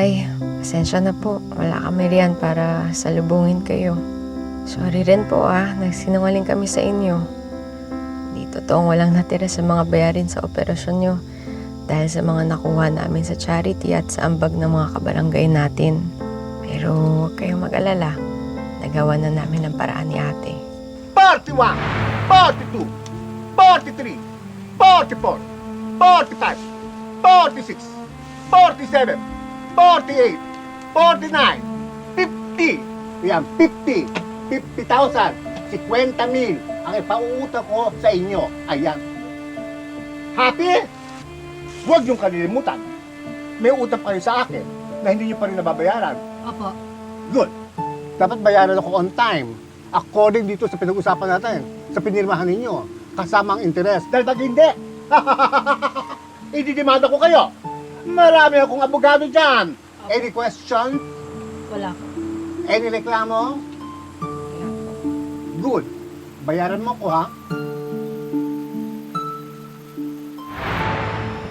Tay, pasensya na po. Wala kami riyan para salubungin kayo. Sorry rin po nagsinungaling kami sa inyo. Di totoong walang natira sa mga bayarin sa operasyon nyo dahil sa mga nakuha namin sa charity at sa ambag ng mga kabarangay natin. Pero huwag kayong mag-alala. Nagawa na namin ang paraan ni ate. 41, 42, 43, 44, 45, 46, 47, 48, 49, 50. Yan, 50. 50,000. 50,000 ang ipauutang ko sa inyo. Ayan. Happy? Huwag niyong kalilimutan. May utang kayo sa akin na hindi niyo pa rin nababayaran. Opo. Good. Dapat bayaran ako on time. According dito sa pinag-usapan natin, sa pinirmahan ninyo, kasama ang interes. Dahil pag hindi, ididimanda ko kayo. Marami akong abogado dyan. Any question? Wala. Any reklamo? Good. Bayaran mo ko, ha?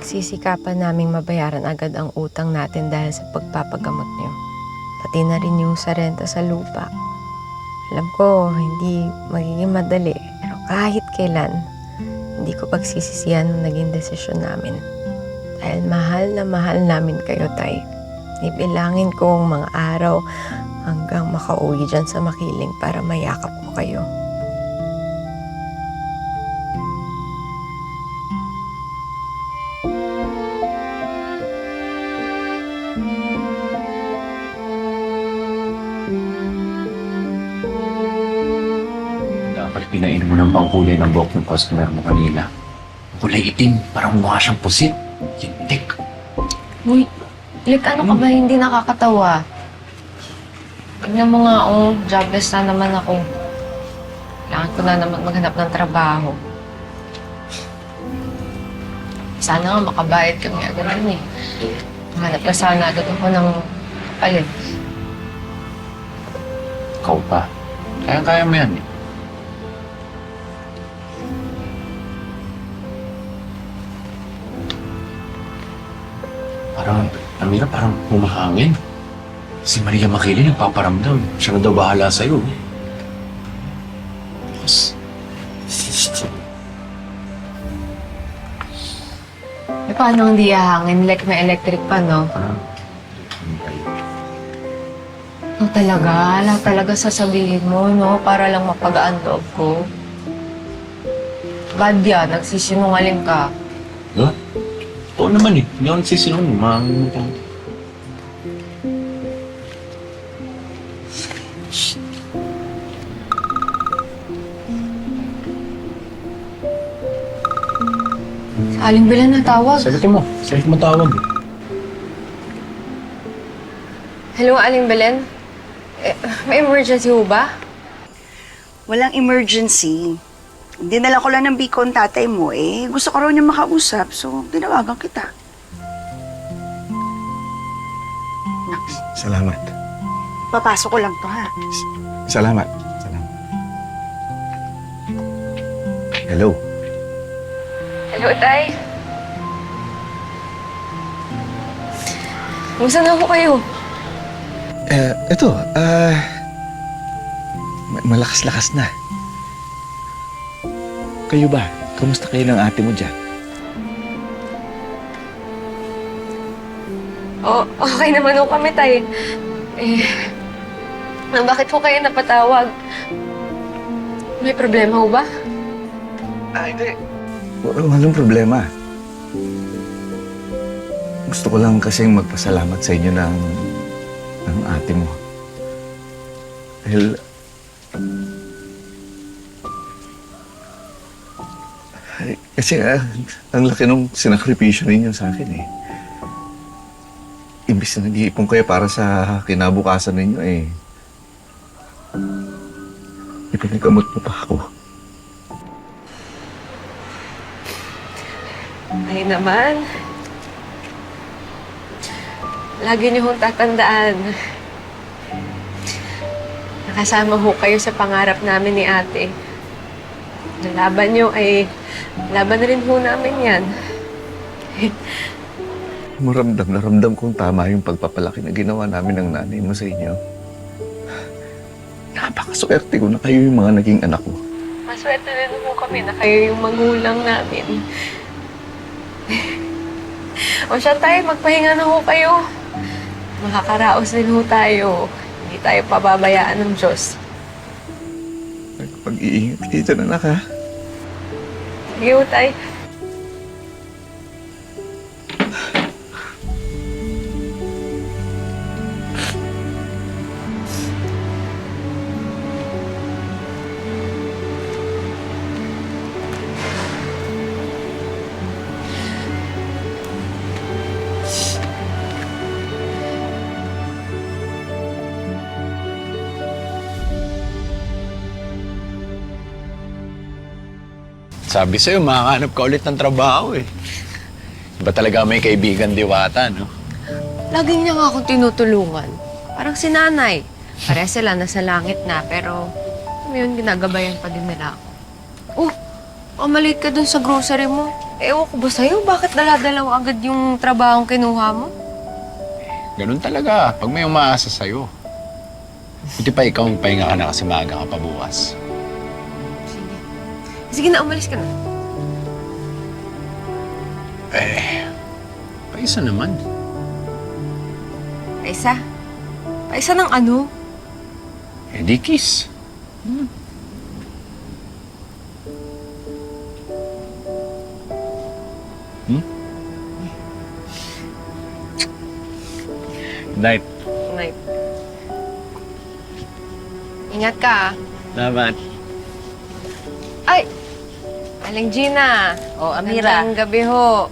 Nagsisikapan naming mabayaran agad ang utang natin dahil sa pagpapagamot nyo. Pati na rin yung sa renta sa lupa. Alam ko, hindi magiging madali. Pero kahit kailan, hindi ko pagsisisihan ang naging desisyon namin. Dahil mahal na mahal namin kayo, Tay. Ibilangin ko ang mga araw hanggang makauwi dyan sa Makiling para mayakap ko kayo. Dapat pinain mo ng pangkulay ng buhok ng customer mo kanina. Kulay itim, parang mukha siyang pusit. Yintik. Uy, ano ka ba hindi nakakatawa? Tignan mo nga, jobless na naman ako. Kailangan ko na naman maghanap ng trabaho. Sana nga makabayad kami agad nun eh. Maghanap na sana agad ako ng kapalit. Ikaw pa. Kaya mo yan eh. Amira, parang humahangin. Si Maria Makiling nagpaparamdam. Siya na daw bahala sa'yo. Yes. Paano hindi hahangin? Like may electric pa, no? Talaga? Talaga sasabihin mo, no? Para lang mapagaan loob ko. Bad yan, nagsisinungaling ka. Huh? Oo naman eh. Hindi ako nagsisinungaling. Aling Belen na tawag. Sagutin mo. Sagutin mo tawag. Hello, Aling Belen? May emergency ho ba? Walang emergency. Dinala ko lang ng beacon tatay mo eh. Gusto ko raw niya makausap, so tinawagan kita. Naks, Salamat. papasok ko lang to ha. Salamat. Salamat. Hello. Hello, Tay. Kumusta na ho kayo? Ito, malakas-lakas na. Kayo ba? Kamusta kayo ng ate mo dyan? Okay naman ho kami, Tay. Bakit ho kayo napatawag? May problema ho ba? Hindi. Walang problema. Gusto ko lang kasing magpasalamat sa inyo ng ate mo. Dahil kasi ang laki nung sinakripisyo ninyo sa akin eh. Imbis na nag-iipon kayo para sa kinabukasan ninyo eh. Ipinagamot mo pa ako. Ay naman. Lagi niyo hong tatandaan. Nakasama ho kayo sa pangarap namin ni ate. Ang laban niyo ay laban na rin ho namin yan. Maramdam na ramdam kong tama yung pagpapalaki na ginawa namin ng nanay mo sa inyo. Napakaswerte ko na kayo yung mga naging anak ko. Maswerte din po kami na kayo yung magulang namin. O siya tayo, magpahinga na ho kayo. Makakaraos din ho tayo. Hindi tayo pababayaan ng Diyos. Pag-iingat kayo dyan, anak, ha? Sige ho tayo. Sabi sa'yo, makakahanap ka ulit ng trabaho eh. Iba talaga may kaibigan diwata, no? Lagi niya nga akong tinutulungan. Parang si nanay. Pareha sila nasa langit na, pero yun, ginagabayan pa din nila ako. Oh, maliit ka dun sa grocery mo. Ewan ko ba sa'yo? Bakit dala-dalaw agad yung trabahong kinuha mo? Ganun talaga, pag may umaasa sa'yo. Buti pa ikaw pahinga ka na kasi maaga ka pa bukas. Sige. Sige na, umalis ka na. Paisa naman. Paisa? Paisa ng ano? Eh di kiss. Night. Night. Ingat ka, ah. Naman. Ay! Aling Gina. Oh, Amira. Magandang gabi ho.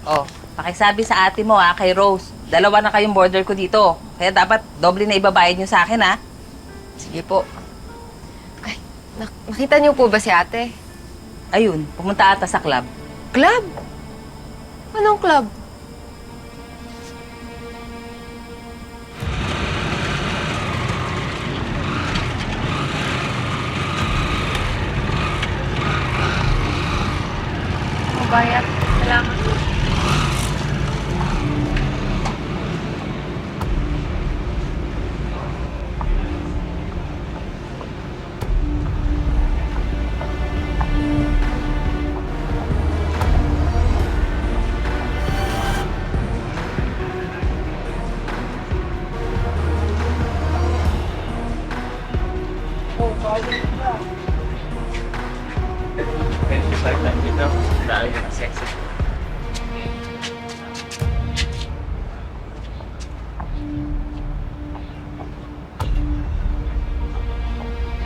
Oh, pakisabi sa ate mo kay Rose. Dalawa na kayong border ko dito. Kaya dapat doble na ibabayad niyo sa akin, ha? Sige po. Ay, nakita niyo po ba si ate? Ayun, pumunta ata sa club. Club? Anong club? Mabayat. Salamat.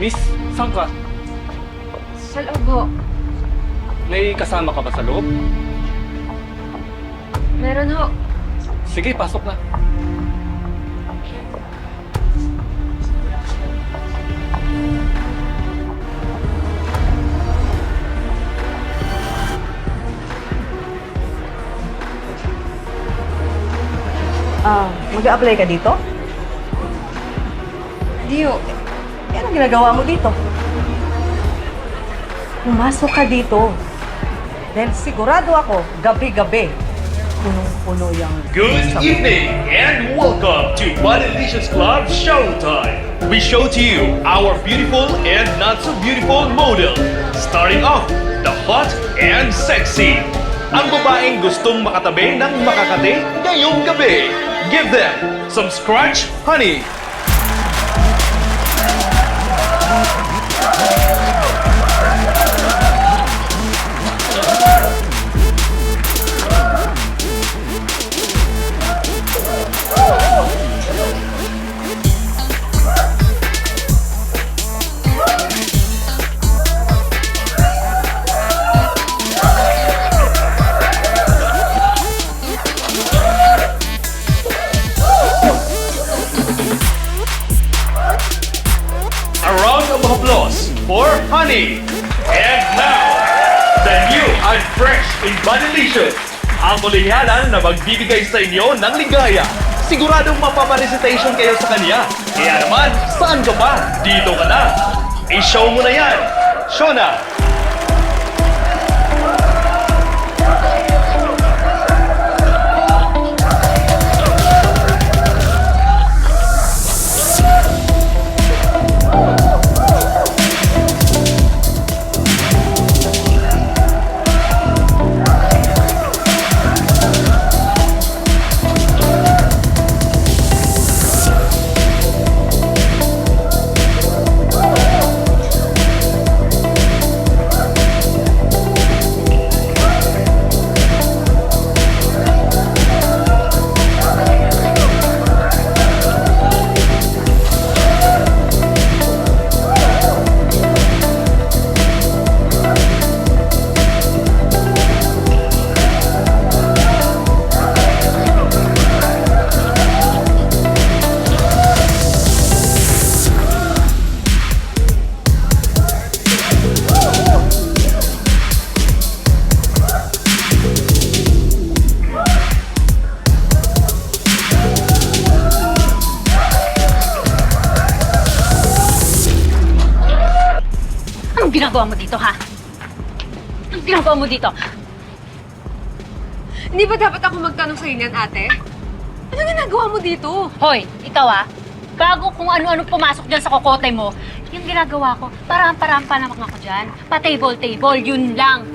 Miss, saan ka? Sa loob ho. May kasama ka ba sa loob? Meron ho. Sige, pasok na. Mag-a-apply ka dito? Di ho. Anong ginagawa mo dito? Pumasok ka dito. Dahil sigurado ako, gabi-gabi, punong-puno yung... Good evening and welcome to Bodylicious Club Showtime. We show to you our beautiful and not so beautiful model. Starting off, the hot and sexy. Ang babaeng gustong makatabi ng makakate ngayong gabi. Give them some scratch honey. A round of applause for Honey. And now, the new and fresh in Bodylicious. Ang kulihanan na magbibigay sa inyo ng ligaya. Siguradong mapaparecitation kayo sa kanya. Kaya naman, saan ka pa? Dito ka na. I-show mo na yan. Shona. ginagawa mo dito, ha? Anong ginagawa mo dito? Hindi ba dapat ako magtanong sa inyan, ate? Ano ginagawa mo dito? Hoy, ikaw bago kung ano-ano pumasok dyan sa kokote mo, yung ginagawa ko, parang pa naman ako dyan. Pa-table-table, yun lang.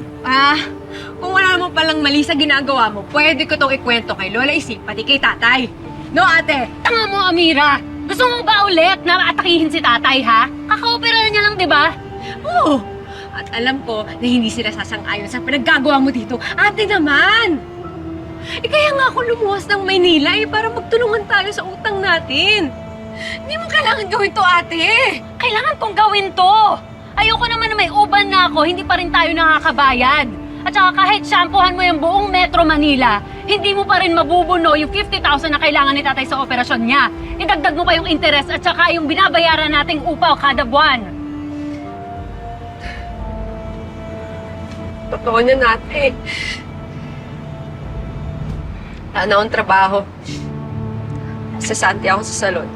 Kung wala naman palang mali sa ginagawa mo, pwede ko tong ikwento kay Lola Ising, pati kay tatay. No, ate? Tanga mo, Amira! Gusto mo ba ulit na atakihin si tatay, ha? Kaka-opera niya lang, di ba? Oo. At alam ko na hindi sila sasang-ayon sa pinaggagawa mo dito. Ate naman! Kaya nga ako lumuwas ng Maynila para magtulungan tayo sa utang natin. Hindi mo kailangan gawin to, ate. Kailangan kong gawin to! Ayoko naman na may uban na ako, hindi pa rin tayo nakakabayad. At saka kahit shampoohan mo yung buong Metro Manila, hindi mo pa rin mabubuno yung 50,000 na kailangan ni tatay sa operasyon niya. Idagdag mo pa yung interest at saka yung binabayaran nating upaw kada buwan. Totoo niya, ate. Wala na akong trabaho. Sasanti ako sa salon.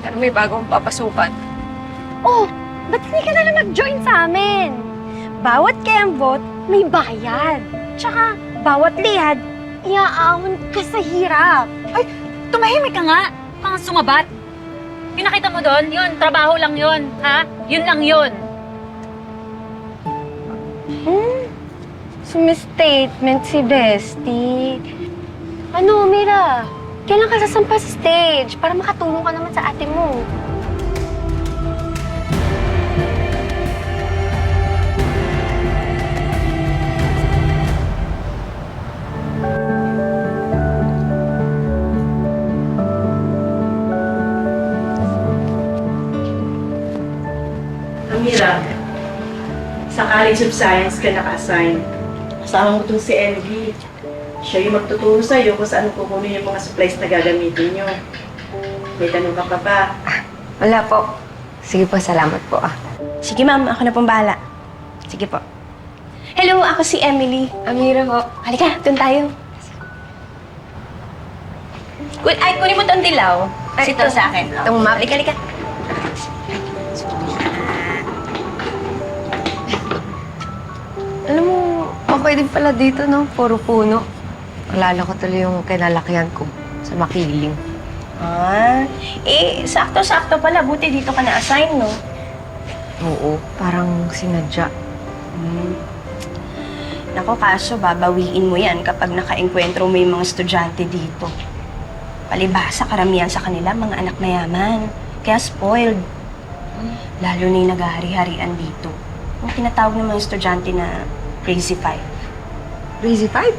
Pero may bagong papasukan. Oh, ba't hindi ka na lang mag-join sa amin? Bawat kembot, may bayad. Tsaka, bawat lihad, iaahon ka sa hirap. Ay, tumahimik ka nga! Mga sumabat! Yung nakita mo doon, yun, trabaho lang yun, ha? Yun lang yun. Sumi-statement si Bestie. Ano, Mira? Kailan ka sasampa sa stage para makatulong ka naman sa ate mo? Amira, sa College of Science ka naka-assign. Kasama mo itong si Envy. Siya yung magtuturo sa'yo kung saan kukunin yung mga supplies na gagamitin nyo. May tanong ka pa ba? Wala po. Sige po, salamat po Sige ma'am, ako na pong bahala. Sige po. Hello, ako si Emily. Amira po. Halika, dun tayo. Ay, kunin mo itong dilaw. Ay, Ito sa akin. Itong map. Halika. Alam mo, okay din pala dito, no? Puro puno. Alala ko tuloy yung kinalakihan ko sa Makiling. Sakto-sakto pala. Buti dito ka na-assign, no? Oo, parang sinadya. Nako, kaso babawiin mo yan kapag naka-enkwentro mo yung mga estudyante dito. Palibhasa, karamihan sa kanila, mga anak mayaman. Kaya spoiled. Lalo na yung naghahari-harian dito. Yung tinatawag ng mga estudyante na Crazy Five. Crazy Five?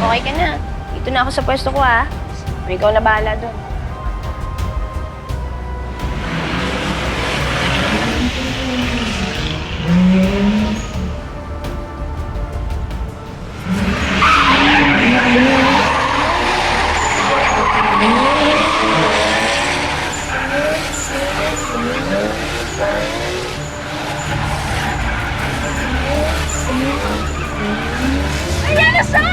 Okay ka na. Dito na ako sa pwesto ko, ha? Ikaw na bahala doon. Ayan na siya!